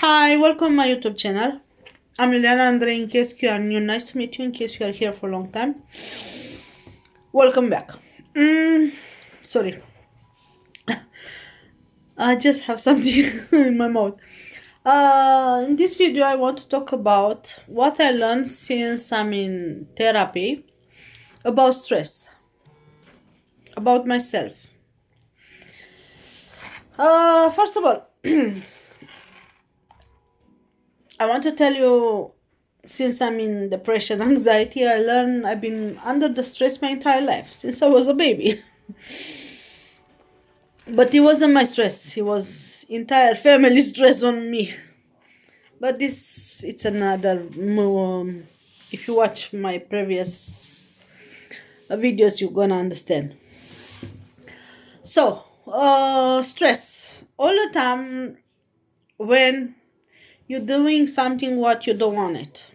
Hi, welcome my YouTube channel. I'm Liliana Andre. In case you are new, nice to meet you. In case you are here for a long time, welcome back. Sorry, I just have something in my mouth. In this video, I want to talk about what I learned since I'm in therapy about stress, about myself. First of all, I want to tell you, since I'm in depression, anxiety, I've been under the stress my entire life, since I was a baby. But it wasn't my stress, it was entire family stress on me. But it's another, if you watch my previous videos, you're gonna understand. So, stress. All the time when you're doing something what you don't want it.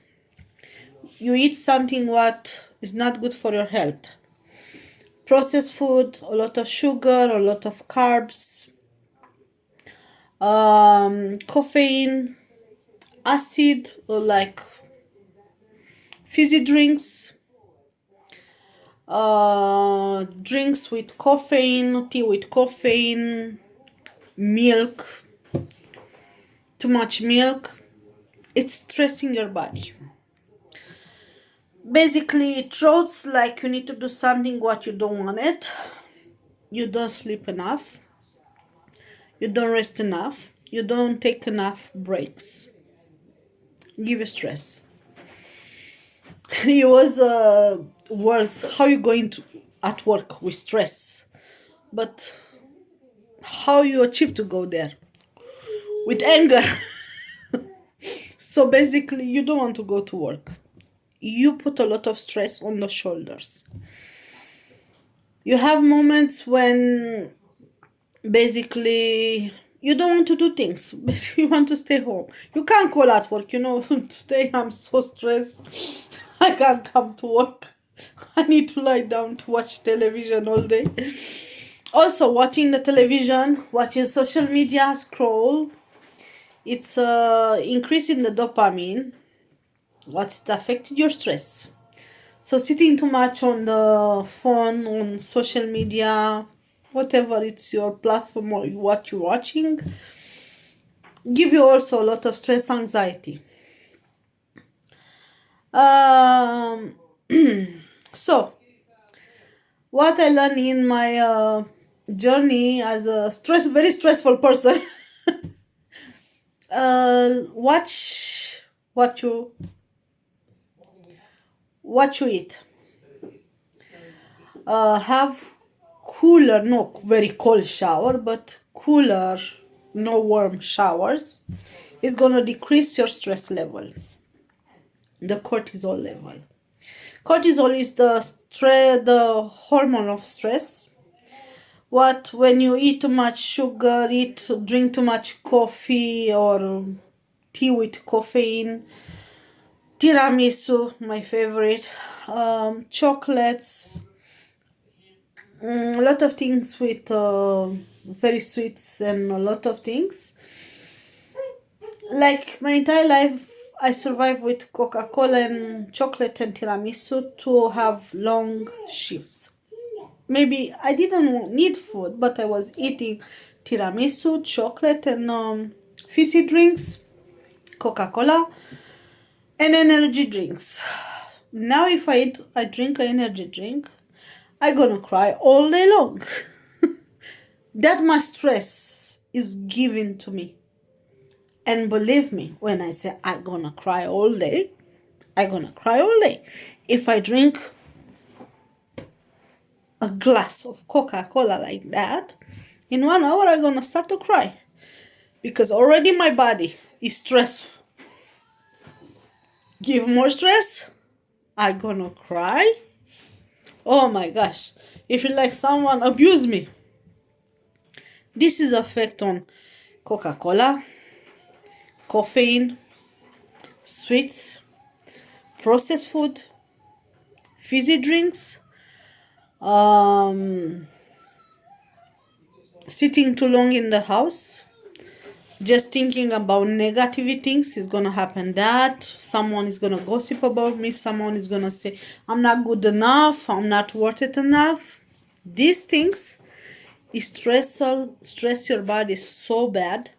You eat something what is not good for your health. Processed food, a lot of sugar, a lot of carbs, caffeine, acid, or like fizzy drinks, drinks with caffeine, tea with caffeine, milk, too much milk. It's stressing your body. Basically, it shows like you need to do something what you don't want it. You don't sleep enough. You don't rest enough. You don't take enough breaks. Give you stress. It was worse. How you going to at work with stress, but how you achieve to go there with anger. So basically, you don't want to go to work. You put a lot of stress on the shoulders. You have moments when basically you don't want to do things. Basically, you want to stay home. You can't call at work. Today I'm so stressed. I can't come to work. I need to lie down to watch television all day. Also, watching the television, watching social media, scroll, it's increasing the dopamine. What's affected your stress? So sitting too much on the phone, on social media, whatever it's your platform or what you're watching, give you also a lot of stress, anxiety. So what I learned in my journey as a very stressful person, watch what you eat. Have cooler, not very cold shower, but cooler, no warm showers. Is gonna decrease your stress level, the cortisol level. Cortisol is the hormone of stress. What when you eat too much sugar, drink too much coffee or tea with caffeine, tiramisu, my favorite, chocolates, a lot of things with very sweets and a lot of things. Like my entire life, I survived with Coca-Cola and chocolate and tiramisu to have long shifts. Maybe I didn't need food, but I was eating tiramisu, chocolate, and fizzy drinks, Coca-Cola, and energy drinks. Now, if I drink an energy drink, I'm gonna cry all day long. That much stress is given to me. And believe me, when I say I'm gonna cry all day, I'm gonna cry all day. If I drink a glass of Coca-Cola like that, in 1 hour I'm gonna start to cry. Because already my body is stressed. Give more stress, I'm gonna cry. Oh my gosh, it feels like someone abused me. This is effect on Coca-Cola, caffeine, sweets, processed food, fizzy drinks, sitting too long in the house, just thinking about negative things is gonna happen, that someone is gonna gossip about me, someone is gonna say I'm not good enough, I'm not worth it enough. These things stress your body so bad,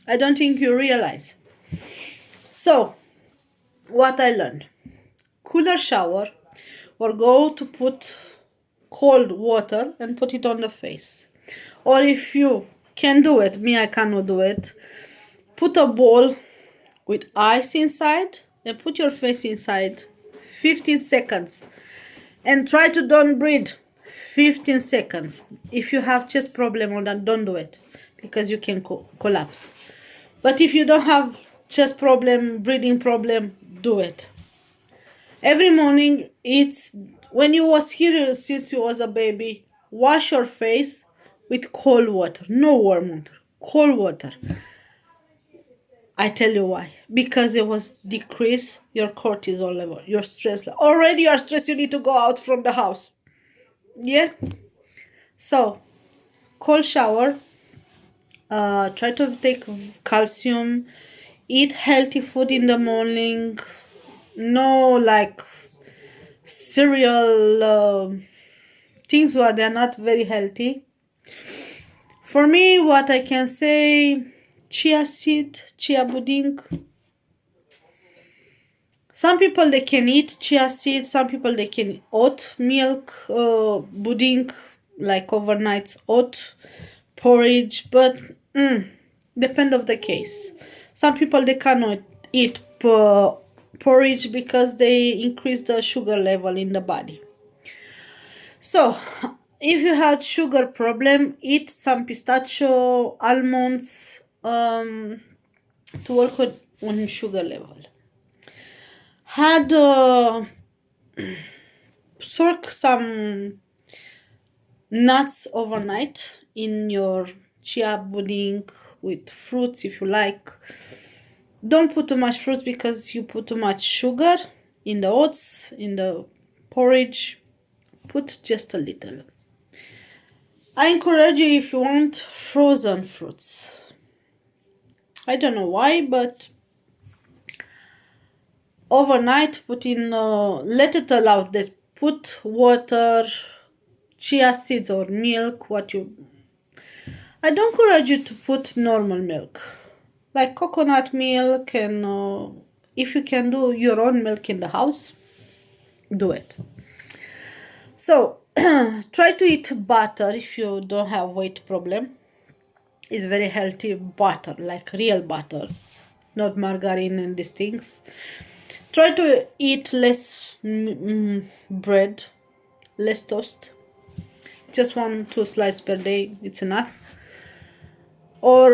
I don't think you realize. So what I learned: cooler shower, or go to put cold water and put it on the face. Or if you can do it, me I cannot do it, put a bowl with ice inside and put your face inside 15 seconds and try to don't breathe 15 seconds. If you have chest problem or that, don't do it because you can collapse. But if you don't have chest problem, breathing problem, do it. Every morning, it's when you was here since you was a baby, wash your face with cold water, no warm water, cold water. I tell you why. Because it was decrease your cortisol level, your stress level. Already you are stressed, you need to go out from the house. Yeah? So, cold shower, try to take calcium, eat healthy food in the morning, no like cereal things where they're not very healthy. For me, what I can say, chia seed, chia pudding. Some people they can eat chia seed, some people they can oat milk, pudding, like overnight oat porridge, but depend of the case. Some people they cannot eat porridge because they increase the sugar level in the body. So, if you had sugar problem, eat some pistachio, almonds, to work on sugar level. Had soak some nuts overnight in your chia pudding with fruits if you like. Don't put too much fruits because you put too much sugar in the oats, in the porridge. Put just a little. I encourage you, if you want, frozen fruits. I don't know why, but overnight put in, let it allow that. Put water, chia seeds or milk, what you. I don't encourage you to put normal milk, like coconut milk, and if you can do your own milk in the house, do it. So try to eat butter if you don't have weight problem. It's very healthy butter, like real butter, not margarine and these things. Try to eat less bread, less toast. Just 1-2 slices per day, it's enough. Or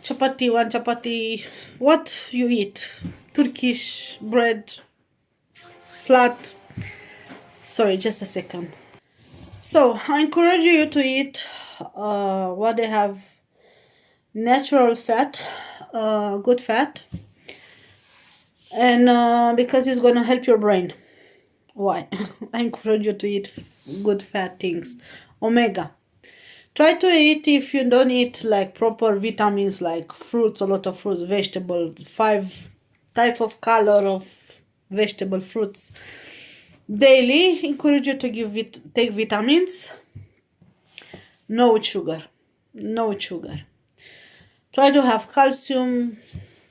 chapati, one chapati, what you eat, Turkish bread, flat. Sorry, just a second. So I encourage you to eat what they have, natural fat, good fat, and because it's gonna help your brain. Why? I encourage you to eat good fat things, omega. Try to eat, if you don't eat like proper vitamins like fruits, a lot of fruits, vegetable, 5 type of color of vegetable fruits daily. Encourage you to take vitamins. No with sugar. No with sugar. Try to have calcium.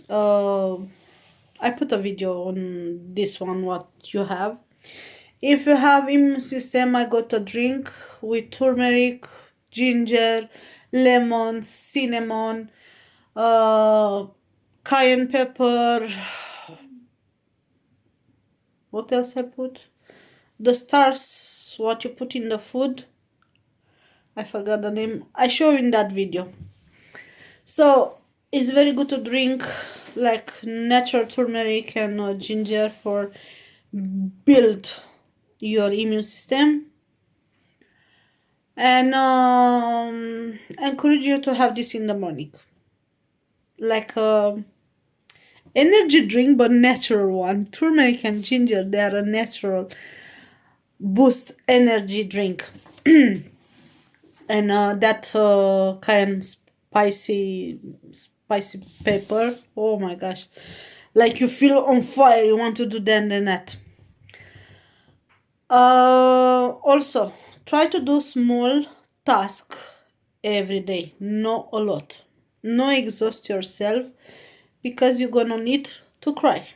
I put a video on this one, what you have. If you have immune system, I got a drink with turmeric, ginger, lemon, cinnamon, uh, cayenne pepper. What else I put? The stars, what you put in the food. I forgot the name. I show in that video. So it's very good to drink like natural turmeric and ginger for build your immune system. And I encourage you to have this in the morning, like energy drink but natural one. Turmeric and ginger, they are a natural boost energy drink. And that kind spicy spicy pepper. Oh my gosh. Like you feel on fire, you want to do then and that. Also, try to do small task every day, not a lot. No exhaust yourself because you're gonna need to cry.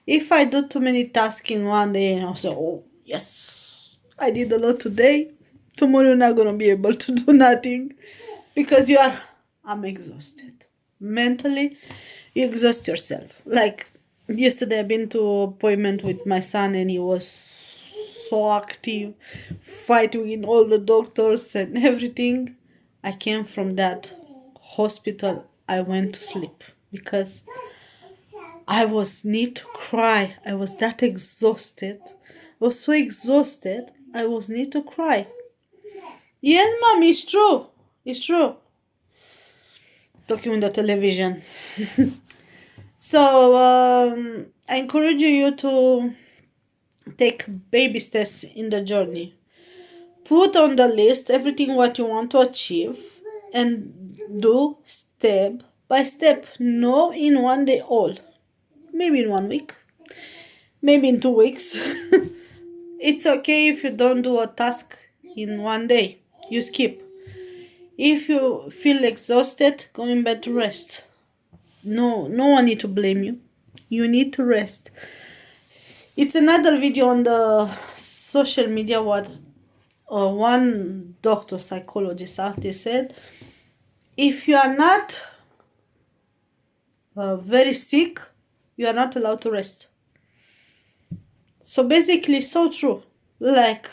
If I do too many tasks in one day, I'll say, oh, yes, I did a lot today. Tomorrow you're not gonna be able to do nothing because I'm exhausted. Mentally, you exhaust yourself. Like yesterday, I've been to appointment with my son and he was so active, fighting with all the doctors and everything. I came from that hospital, I went to sleep because I was need to cry. I was that exhausted. I was so exhausted. I was need to cry. Yes, mom, it's true. It's true. Talking on the television. So I encourage you to take baby steps in the journey. Put on the list everything what you want to achieve and do step by step. No in one day all. Maybe in 1 week. Maybe in 2 weeks. It's okay if you don't do a task in one day. You skip. If you feel exhausted, go in bed to rest. No one need to blame you. You need to rest. It's another video on the social media what one doctor psychologist out there said, if you are not very sick, you are not allowed to rest. So basically, so true. Like,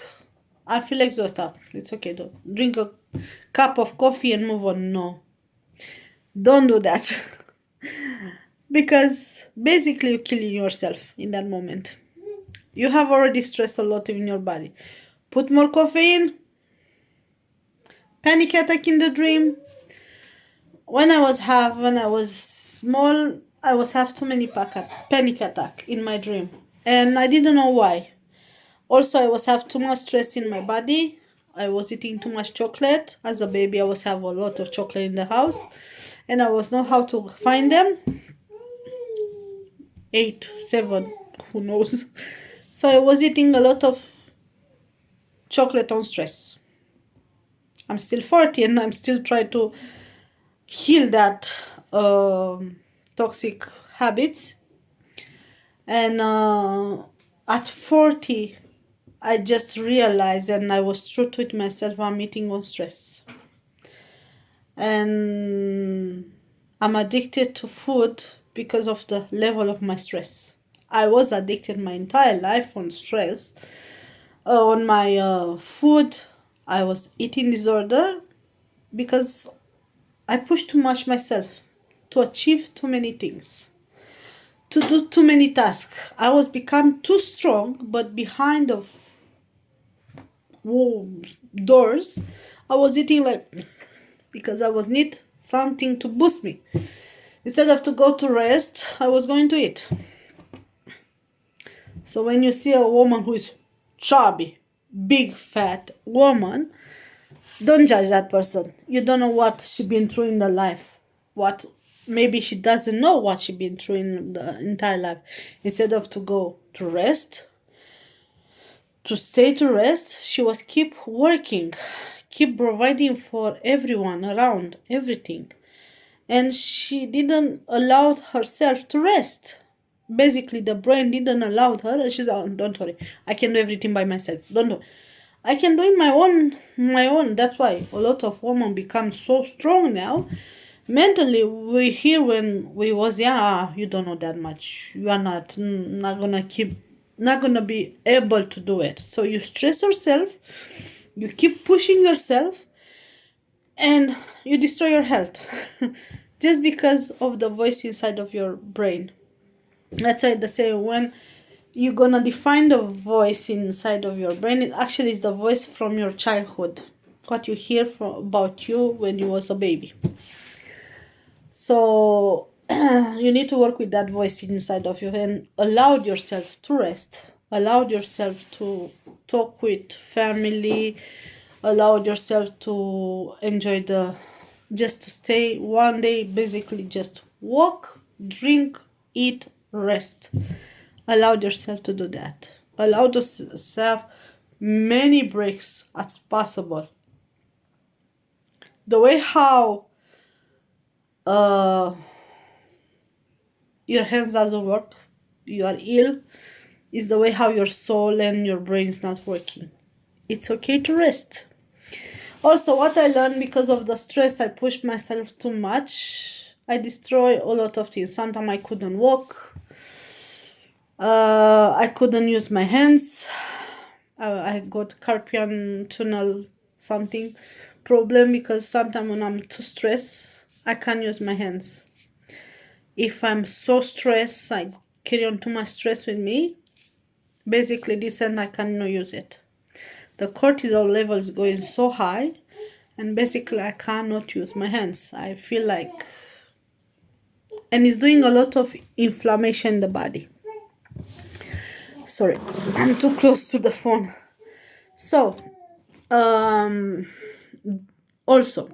I feel exhausted. It's okay, though. Drink a cup of coffee and move on. No. Don't do that. Because basically, you're killing yourself in that moment. You have already stressed a lot in your body. Put more caffeine. Panic attack in the dream. When I was small, I was have too many panic attack in my dream. And I didn't know why. Also, I was have too much stress in my body. I was eating too much chocolate. As a baby, I was have a lot of chocolate in the house. And I was know how to find them. 8, 7, who knows. So I was eating a lot of chocolate on stress. I'm still 40 and I'm still trying to heal that toxic habits. And at 40, I just realized and I was true with myself, I'm eating on stress. And I'm addicted to food because of the level of my stress. I was addicted my entire life on stress. On my food, I was eating disorder because I pushed too much myself to achieve too many things, to do too many tasks. I was become too strong, but behind of doors, I was eating like because I was need something to boost me. Instead of to go to rest, I was going to eat. So when you see a woman who is chubby, big, fat woman, don't judge that person. You don't know what she been through in the life. What maybe she doesn't know what she been through in the entire life. Instead of to go to rest, to stay to rest, she was keep working, keep providing for everyone around, everything. And she didn't allow herself to rest. Basically, the brain didn't allow her, and she's oh, don't worry, I can do everything by myself. Don't do. I can do it my own. That's why a lot of women become so strong now. Mentally, we hear when we was young, you don't know that much. You are not gonna be able to do it. So you stress yourself, you keep pushing yourself, and you destroy your health just because of the voice inside of your brain. That's why they say when you're gonna define the voice inside of your brain, it actually is the voice from your childhood, what you hear about you when you was a baby. So you need to work with that voice inside of you and allow yourself to rest, allow yourself to talk with family, allow yourself to enjoy the just to stay one day, basically just walk, drink, eat, rest. Allow yourself to do that. Allow yourself many breaks as possible. The way how uh, your hands doesn't work, you are ill, is the way how your soul and your brain is not working. It's okay to rest. Also, what I learned, because of the stress, I pushed myself too much. I destroy a lot of things. Sometimes I couldn't walk. I couldn't use my hands. I got carpian tunnel something problem, because sometimes when I'm too stressed, I can't use my hands. If I'm so stressed, I carry on too much stress with me. Basically, this end I cannot use it. The cortisol level is going so high, and basically I cannot use my hands. I feel like, and it's doing a lot of inflammation in the body. Sorry, I'm too close to the phone. So, also,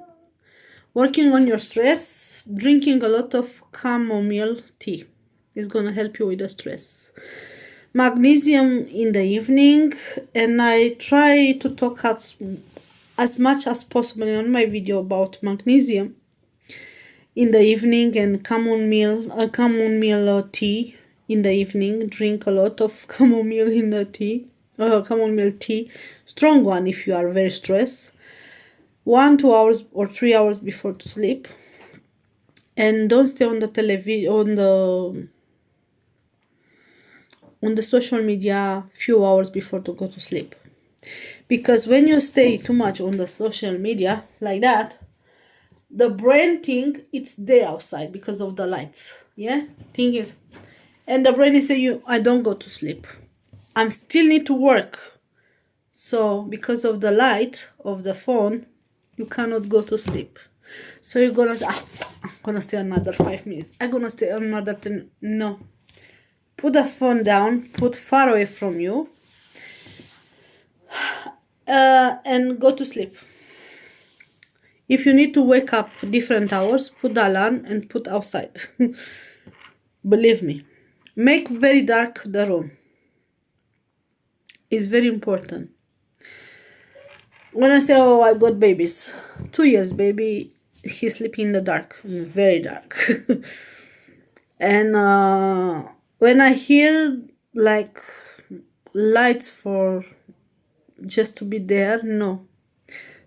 working on your stress, drinking a lot of chamomile tea is gonna help you with the stress. Magnesium in the evening, and I try to talk as much as possible on my video about magnesium in the evening, and chamomile tea in the evening. Drink a lot of chamomile in the tea, chamomile tea, strong one if you are very stressed. 1-2 hours or 3 hours before to sleep, and don't stay on the television on the social media few hours before to go to sleep, because when you stay too much on the social media like that, the brain think it's there outside because of the lights. Yeah, thing is, and the brain is saying, I don't go to sleep, I'm still need to work. So because of the light of the phone, you cannot go to sleep. So you're gonna say, I'm gonna stay another 5 minutes, I'm gonna stay another 10. No, put the phone down, put far away from you, and go to sleep. If you need to wake up different hours, put the alarm and put outside. Believe me, make very dark the room. It's very important. When I say, oh, I got babies, 2 years baby, he sleeping in the dark, very dark. And when I hear like lights for just to be there, no.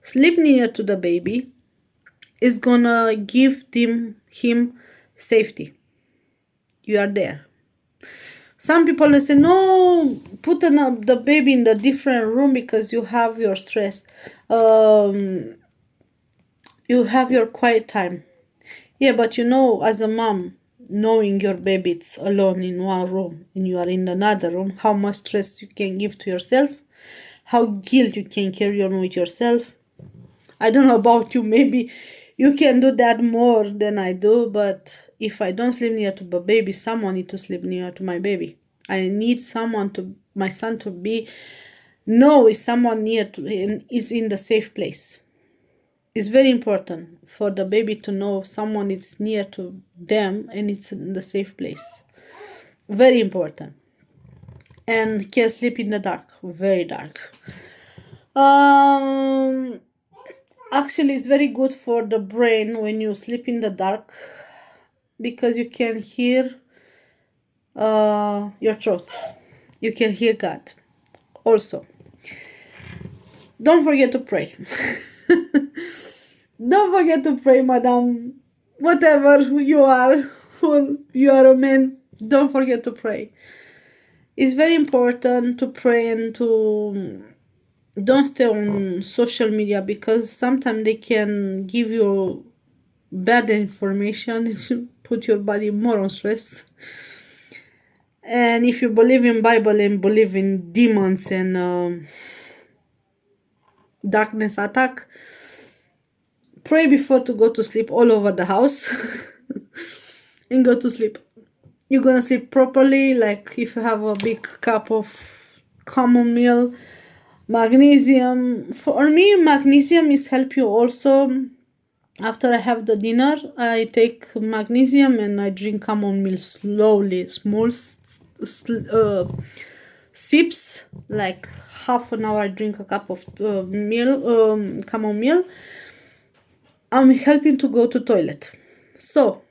Sleep near to the baby is gonna give him safety. You are there. Some people say, no, put the baby in the different room because you have your stress. You have your quiet time. Yeah, but as a mom, knowing your baby is alone in one room and you are in another room, how much stress you can give to yourself, how guilt you can carry on with yourself. I don't know about you, maybe you can do that more than I do, but if I don't sleep near to the baby, someone needs to sleep near to my baby. I need my son to know is someone near to him, is in the safe place. It's very important for the baby to know someone is near to them and it's in the safe place. Very important. And can sleep in the dark, very dark. Actually, it's very good for the brain when you sleep in the dark, because you can hear your throat. You can hear God. Also, don't forget to pray. Don't forget to pray, madam. Whatever you are, you are a man, don't forget to pray. It's very important to pray and to don't stay on social media, because sometimes they can give you bad information and put your body more on stress. And if you believe in Bible and believe in demons and darkness attack, pray before to go to sleep all over the house and go to sleep. You're gonna sleep properly, like if you have a big cup of chamomile. Magnesium, for me, magnesium is help you also After I have the dinner, I take magnesium and I drink chamomile slowly, small sips, like half an hour. I drink a cup of chamomile. I'm helping to go to toilet. So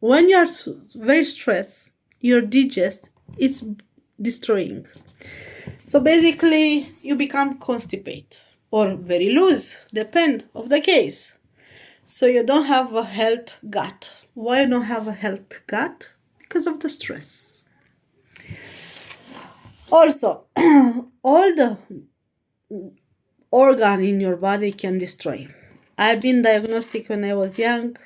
when you are very stressed, your digest is destroying. So basically, you become constipated or very loose, depend of the case. So you don't have a health gut. Why you don't have a health gut? Because of the stress. Also, all the organ in your body can destroy. I've been diagnosed when I was young,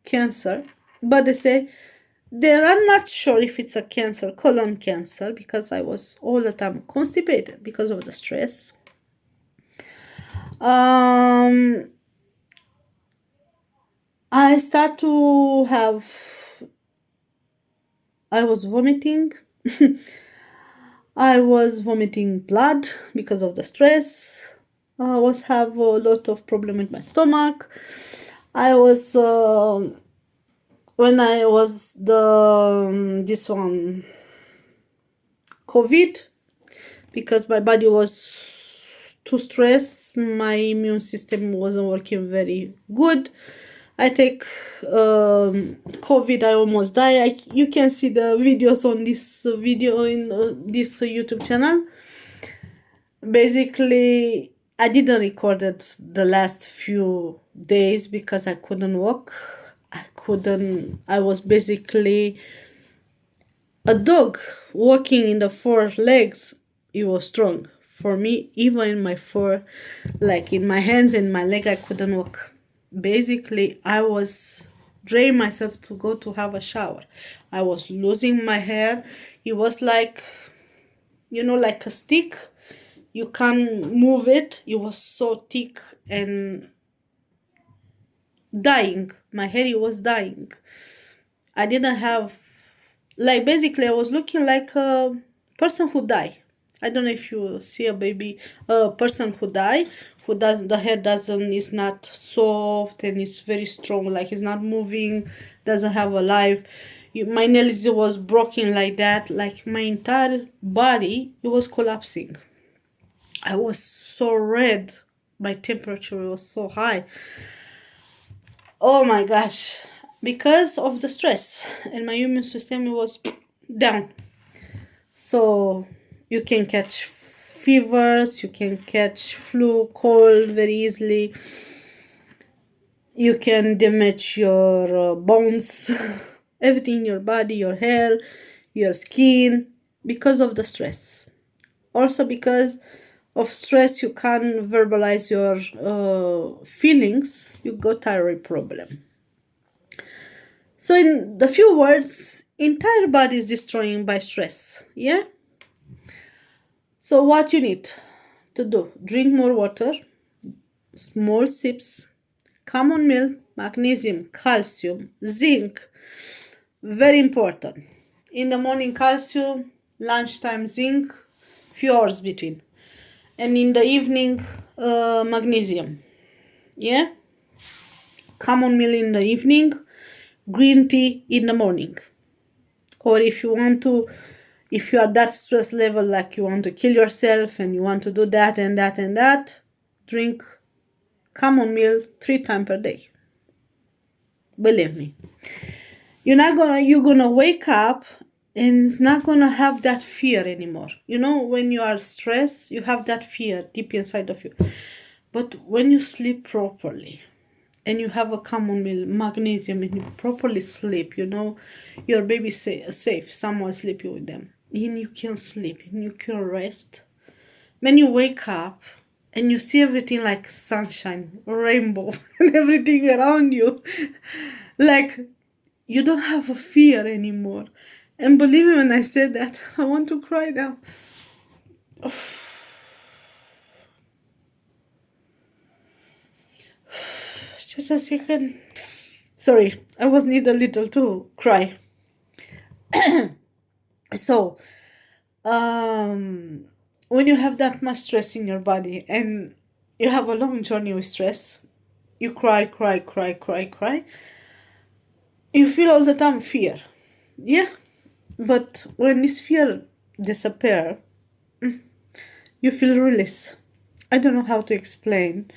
cancer, but they say they are not sure if it's a cancer, colon cancer, because I was all the time constipated because of the stress. I start to have, I was vomiting. I was vomiting blood because of the stress. I was have a lot of problem with my stomach. I was when I was the this one COVID, because my body was too stressed, my immune system wasn't working very good. I take COVID, I almost die. You can see the videos on this video in this YouTube channel. Basically, I didn't record it the last few days because I couldn't walk. I was basically a dog walking in the four legs. It was strong. For me, even in my four, like in my hands and my leg, I couldn't walk. Basically, I was draining myself to go to have a shower. I was losing my hair. It was like, like a stick. You can't move it. It was so thick and dying. My hair was dying. I didn't have, like, basically I was looking like a person who died. I don't know if you see a person who died, the hair doesn't, is not soft and it's very strong, like it's not moving, doesn't have a life. My nails was broken like that, like my entire body, it was collapsing. I was so red. My temperature was so high. Oh my gosh. Because of the stress. And my immune system was down. So you can catch fevers, you can catch flu, cold very easily. You can damage your bones, everything in your body, your hair, your skin, because of the stress. Also because of stress, you can't verbalize your feelings, you got thyroid problem. So in the few words, entire body is destroying by stress. Yeah. So what you need to do? Drink more water, small sips, chamomile, magnesium, calcium, zinc. Very important. In the morning calcium, lunchtime zinc, few hours between. And in the evening magnesium. Yeah. Chamomile in the evening, green tea in the morning. Or if you are that stress level, like you want to kill yourself and you want to do that and that and that, drink chamomile 3 times per day. Believe me. You're gonna wake up and it's not gonna have that fear anymore. When you are stressed, you have that fear deep inside of you. But when you sleep properly, and you have a chamomile, magnesium, and you properly sleep, your baby safe, someone sleeping with them, and you can sleep, and you can rest. When you wake up, and you see everything like sunshine, rainbow, and everything around you, like, you don't have a fear anymore. And believe me when I said that, I want to cry now. Just a second. Sorry, I was need a little to cry. So, when you have that much stress in your body and you have a long journey with stress, you cry, cry, cry, cry, cry. You feel all the time fear. Yeah, but when this fear disappear, you feel release. I don't know how to explain,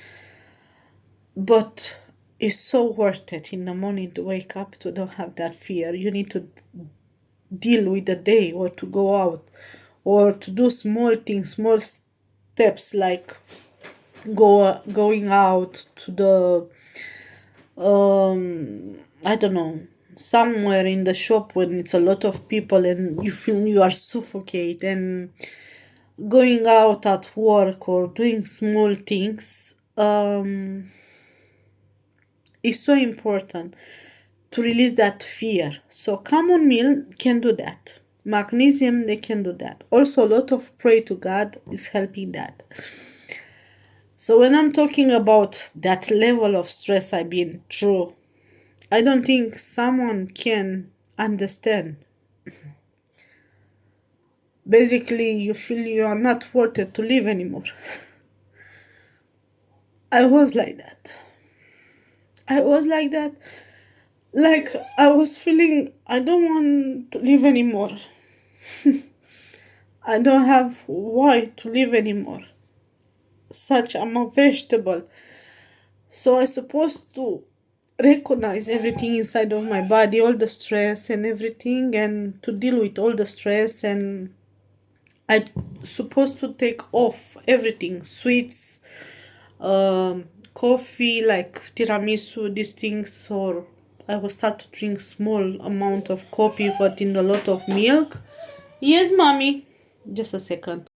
but it's so worth it in the morning to wake up to don't have that fear. You need to deal with the day or to go out or to do small things, small steps like going out to the I don't know, somewhere in the shop when it's a lot of people and you feel you are suffocated, and going out at work or doing small things is so important to release that fear. So chamomile can do that. Magnesium, they can do that. Also, a lot of pray to God is helping that. So when I'm talking about that level of stress I've been through, I don't think someone can understand. Basically, you feel you are not worth it to live anymore. I was like that. I was like that. Like, I was feeling I don't want to live anymore. I don't have why to live anymore. Such I'm a vegetable. So I supposed to recognize everything inside of my body, all the stress and everything, and to deal with all the stress, and I supposed to take off everything, sweets, coffee like tiramisu, these things, or I will start to drink small amount of coffee but in a lot of milk. Yes, mommy. Just a second.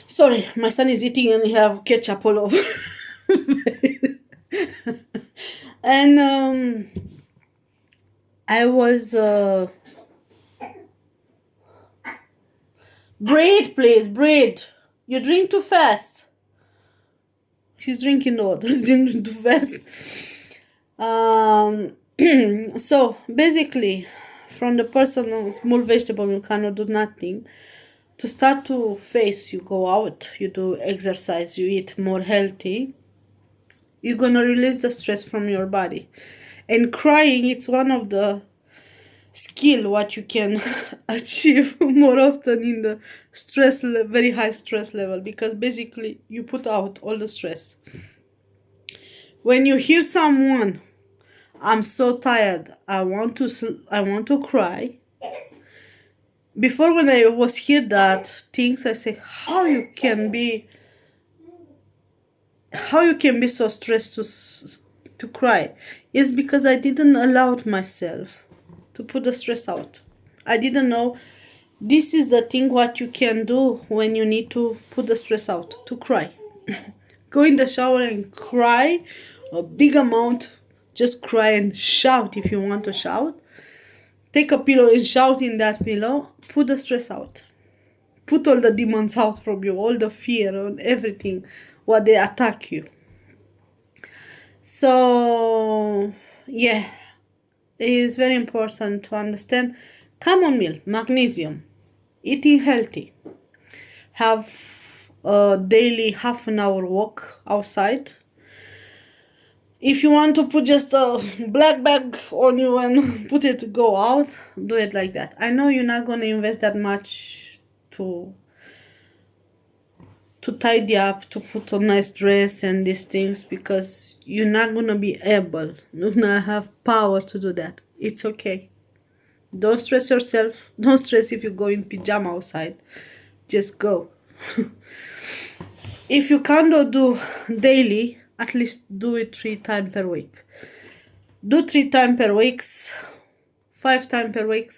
Sorry, my son is eating and he have ketchup all over. And I was bread, please, bread. You drink too fast. She's drinking the water. She's drinking too fast. So basically, from the person on small vegetable you cannot do nothing, to start to face, you go out, you do exercise, you eat more healthy, you're gonna release the stress from your body. And crying, it's one of the skill what you can achieve more often in the very high stress level, because basically you put out all the stress. When you hear someone, I'm so tired, I want to cry. Before, when I was hear that things, I say, how you can be so stressed to cry. Yes, because I didn't allow myself to put the stress out. I didn't know this is the thing what you can do when you need to put the stress out, to cry. Go in the shower and cry a big amount. Just cry and shout if you want to shout. Take a pillow and shout in that pillow. Put the stress out. Put all the demons out from you, all the fear and everything what they attack you. So yeah, it is very important to understand chamomile, magnesium, eating healthy, have a daily half an hour walk outside. If you want to put just a black bag on you and put it to go out, do it like that. I know you're not going to invest that much to tidy up, to put a nice dress and these things, because you're not going to be able, you're going to have power to do that. It's okay. Don't stress yourself. Don't stress if you go in pajama outside. Just go. If you can't do daily, at least do it 3 times per week. Do 3 times per week, 5 times per week,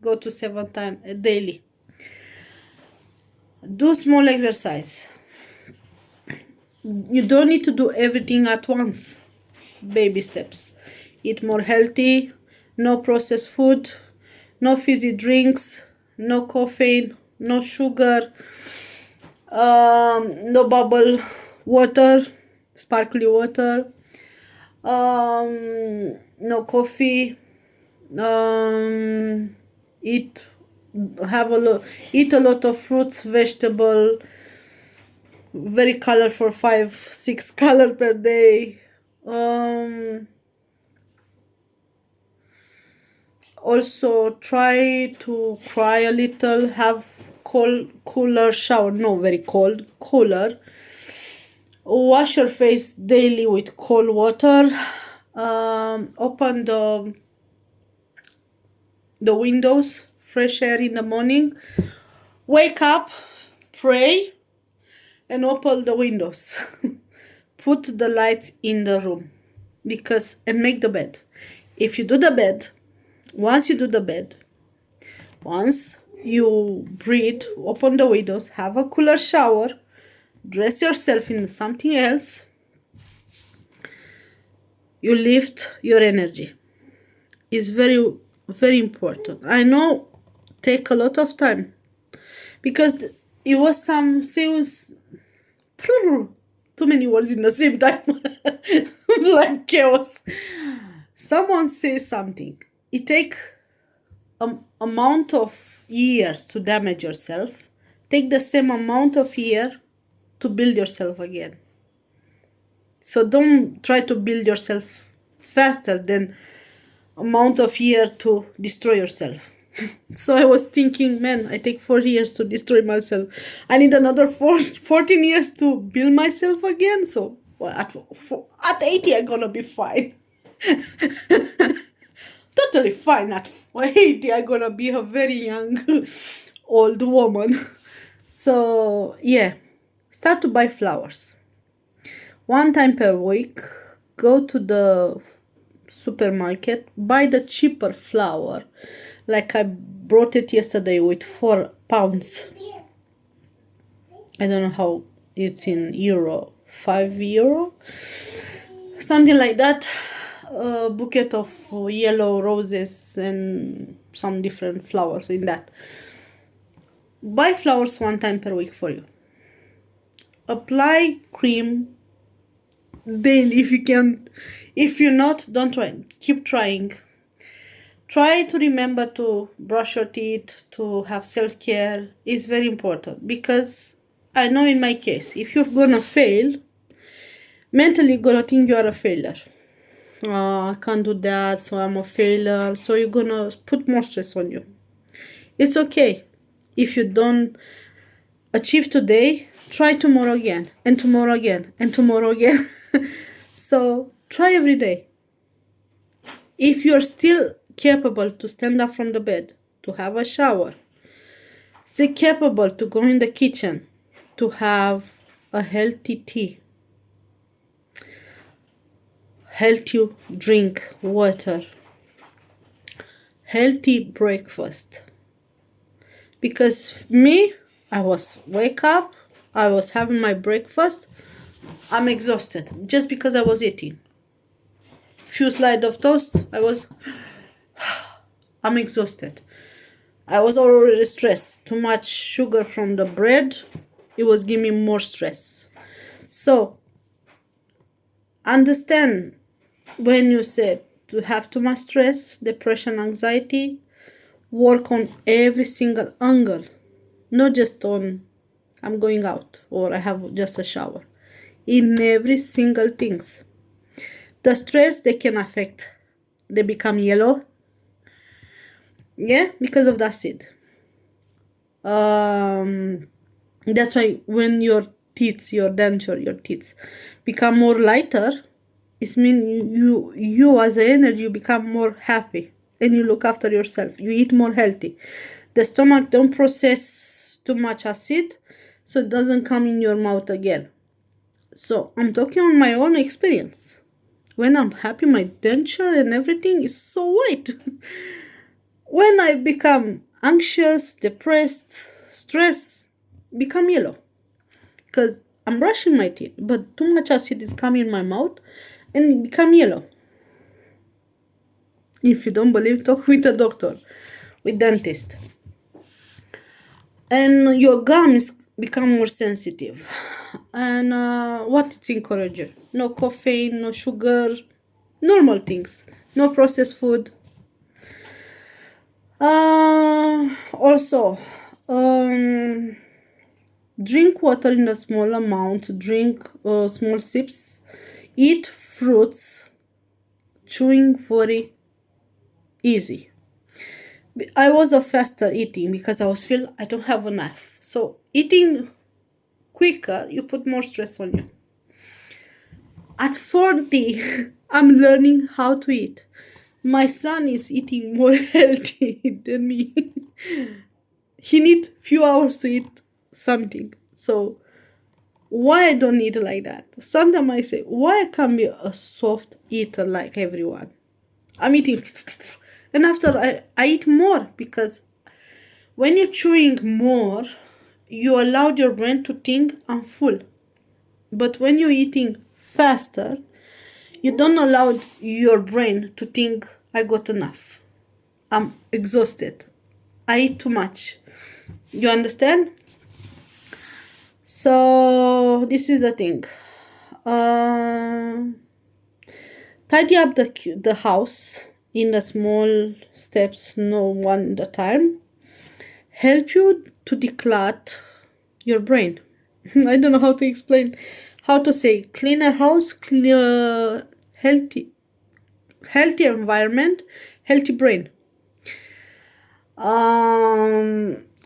go to 7 times daily. Do small exercise. You don't need to do everything at once. Baby steps. Eat more healthy, no processed food, no fizzy drinks, no caffeine, no sugar, no bubble water, sparkly water, no coffee. Eat a lot of fruits, vegetable, very colorful, 5-6 color per day. Um, Also try to cry a little, have cold, cooler shower, no, very cold, cooler. Wash your face daily with cold water. Open the windows, fresh air in the morning. Wake up, pray, and open the windows. Put the lights in the room and make the bed. If you do the bed, once you do the bed, once you breathe, open the windows, have a cooler shower, dress yourself in something else, you lift your energy. It's very, very important. I know take a lot of time because it was some serious, too many words in the same time, like chaos. Someone says something. It take amount of years to damage yourself. Take the same amount of year to build yourself again. So don't try to build yourself faster than amount of year to destroy yourself. So I was thinking, man, I take 4 years to destroy myself. I need another 14 years to build myself again. So well, at 80, I'm gonna be fine. Totally fine at 80. I'm gonna be a very young old woman. So yeah, start to buy flowers. One time per week, go to the supermarket, buy the cheaper flower. Like I brought it yesterday with 4 pounds. I don't know how it's in euro, €5, something like that. A bouquet of yellow roses and some different flowers in that. Buy flowers one time per week for you. Apply cream daily if you can. If you're not, don't try. Keep trying. Try to remember to brush your teeth, to have self-care. It's very important because I know in my case, if you're gonna fail, mentally you're gonna think you are a failure. Oh, I can't do that, so I'm a failure. So you're gonna put more stress on you. It's okay. If you don't achieve today, try tomorrow again, and tomorrow again, and tomorrow again. So try every day. If you're still capable to stand up from the bed, to have a shower, still capable to go in the kitchen, to have a healthy tea, healthy drink water, healthy breakfast. Because me, I was wake up, I was having my breakfast, I'm exhausted just because I was eating. Few slides of toast, I'm exhausted. I was already stressed. Too much sugar from the bread, it was giving me more stress. So, understand when you said to have too much stress, depression, anxiety, work on every single angle. Not just on I'm going out or I have just a shower. In every single things. The stress they can affect. They become yellow. Yeah, because of the acid. That's why when your teeth, your denture, your teeth become more lighter, it means you as an energy you become more happy and you look after yourself. You eat more healthy. The stomach don't process too much acid, so it doesn't come in your mouth again. So I'm talking on my own experience. When I'm happy, my denture and everything is so white. When I become anxious, depressed, stressed, become yellow. Because I'm brushing my teeth, but too much acid is coming in my mouth and become yellow. If you don't believe, talk with a doctor, with dentist. And your gums become more sensitive. And what it's encouraged? No caffeine, no sugar, normal things. No processed food. Also, drink water in a small amount. Drink small sips. Eat fruits, chewing very easy. I was a faster eating because I was feel I don't have enough. So eating quicker, you put more stress on you. At 40, I'm learning how to eat. My son is eating more healthy than me. He need few hours to eat something. So why I don't eat like that? Sometimes I say, why I can't be a soft eater like everyone? I'm eating and after I eat more because when you're chewing more, you allowed your brain to think I'm full. But when you're eating faster, you don't allow your brain to think I got enough. I'm exhausted. I eat too much. You understand? So this is the thing. Uh, Tidy up the house in the small steps, no one at a time. Help you to declutter your brain. I don't know how to explain, how to say clean a house, clear, healthy environment, healthy brain.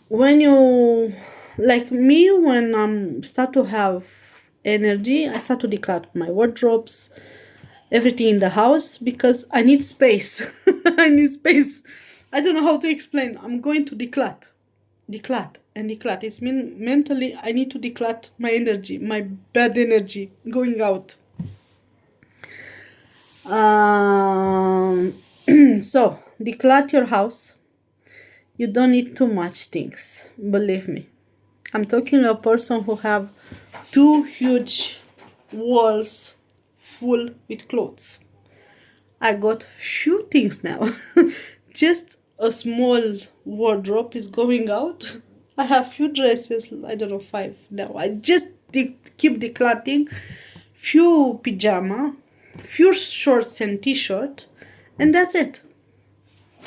When you like me, when start to have energy, I start to declutter my wardrobes, everything in the house because I need space. I need space. I don't know how to explain. I'm going to declutter and declutter. It's mean mentally I need to declutter my energy, my bad energy going out. Um, so declutter your house. You don't need too much things. Believe me. I'm talking a person who have two huge walls full with clothes. I got few things now. Just a small wardrobe is going out. I have few dresses, I don't know, 5 now. I just keep decluttering. Few pajama, few shorts and t-shirt, and that's it.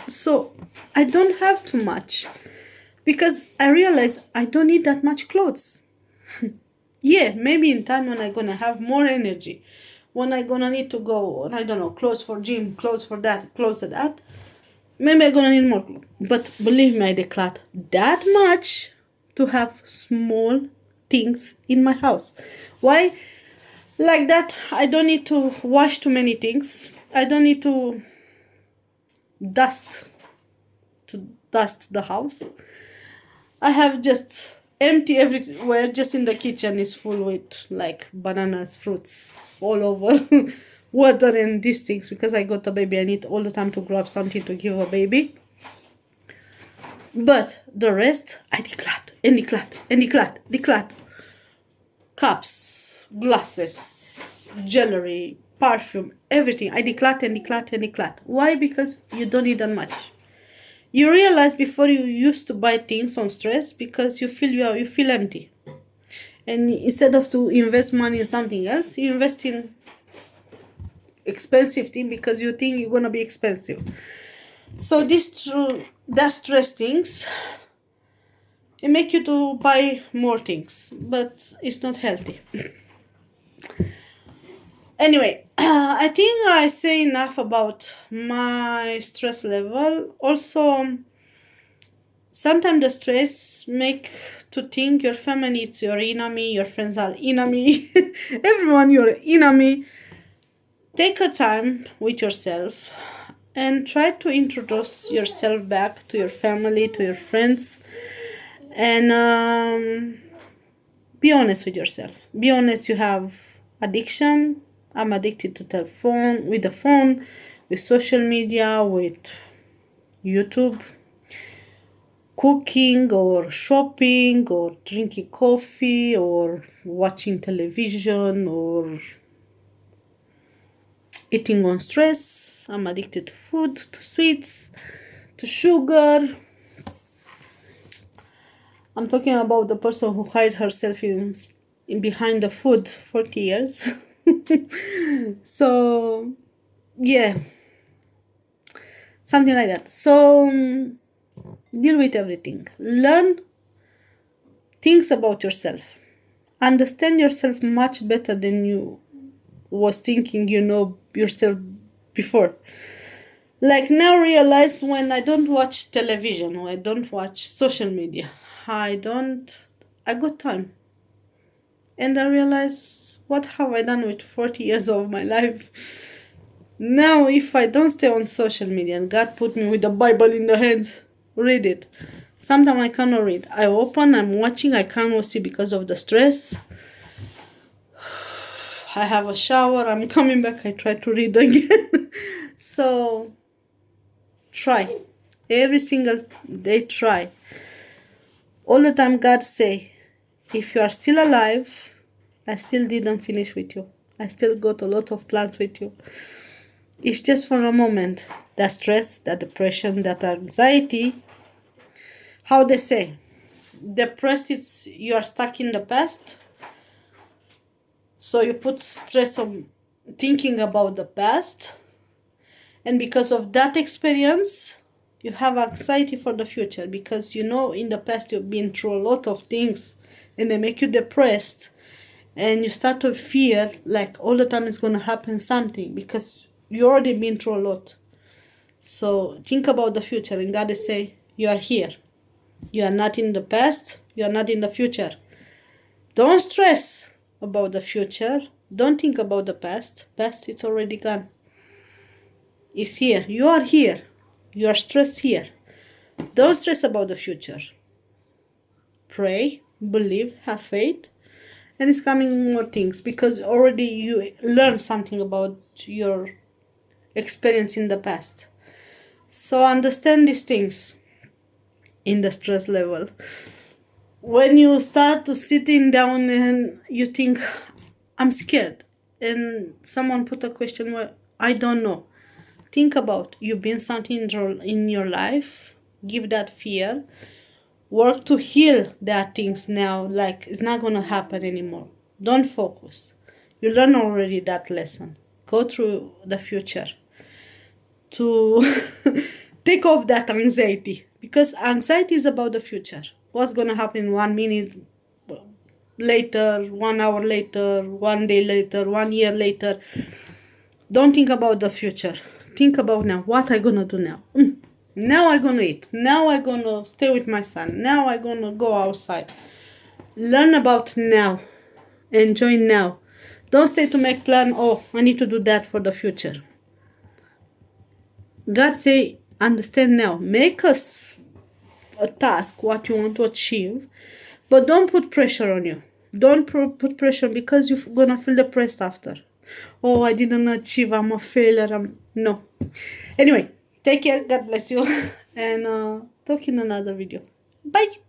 So I don't have too much because I realize I don't need that much clothes. Yeah, maybe in time when I'm gonna have more energy, when I'm gonna need to go, I don't know, clothes for gym, clothes for that, clothes for that, maybe I'm gonna need more clothes. But believe me, I declutter that much to have small things in my house. Why? Like that, I don't need to wash too many things. I don't need dust to dust the house. I have just empty everywhere. Just in the kitchen is full with like bananas, fruits all over, water and these things because I got a baby. I need all the time to grab something to give a baby. But the rest I declutter and declutter. Cups, glasses, jewelry, perfume, everything. I declutter and declutter. Why? Because you don't need that much. You realize before you used to buy things on stress because you feel empty. And instead of to invest money in something else, you invest in expensive thing because you think you're gonna be expensive. So that stress things, it make you to buy more things, but it's not healthy. Anyway, I think I say enough about my stress level. Also, sometimes the stress make to think your family is your enemy, your friends are enemy, everyone your enemy. Take a time with yourself and try to introduce yourself back to your family, to your friends, and be honest with yourself. Be honest. You have addiction. I'm addicted to the phone, with social media, with YouTube, cooking or shopping or drinking coffee or watching television or eating on stress. I'm addicted to food, to sweets, to sugar. I'm talking about the person who hide herself in behind the food 40 years. So yeah, something like that. So deal with everything. Learn things about yourself. Understand yourself much better than you was thinking you know yourself before. Like now realize when I don't watch television or I don't watch social media, I don't, I got time. And I realize what have I done with 40 years of my life? Now if I don't stay on social media and God put me with the Bible in the hands, read it. Sometimes I cannot read. I open, I'm watching, I cannot see because of the stress. I have a shower, I'm coming back, I try to read again. So try. Every single day try. All the time God say, if you are still alive, I still didn't finish with you. I still got a lot of plans with you. It's just for a moment. That stress, that depression, that anxiety. How they say, depressed, it's you are stuck in the past. So you put stress on thinking about the past. And because of that experience, you have anxiety for the future because you know in the past you've been through a lot of things and they make you depressed and you start to fear like all the time it's going to happen something because you already been through a lot. So think about the future and God is say you are here. You are not in the past, you are not in the future. Don't stress about the future. Don't think about the past. Past it's already gone. It's here. You are here. You are stressed here. Don't stress about the future. Pray, believe, have faith, and it's coming more things because already you learned something about your experience in the past. So understand these things in the stress level. When you start to sitting down and you think, I'm scared, and someone put a question where I don't know. Think about you've been something in your life, give that fear, work to heal that things now, like it's not gonna happen anymore. Don't focus. You learn already that lesson. Go through the future to take off that anxiety because anxiety is about the future. What's gonna happen 1 minute later, 1 hour later, 1 day later, 1 year later. Don't think about the future. Think about now. What I gonna do now? Now I gonna eat. Now I gonna stay with my son. Now I gonna go outside. Learn about now. Enjoy now. Don't stay to make plan. Oh, I need to do that for the future. God say, understand now. Make us a task what you want to achieve, but don't put pressure on you. Don't put pressure because you're gonna feel depressed after. Oh, I didn't achieve. I'm a failure. No. Anyway, take care. God bless you, and talk in another video. Bye.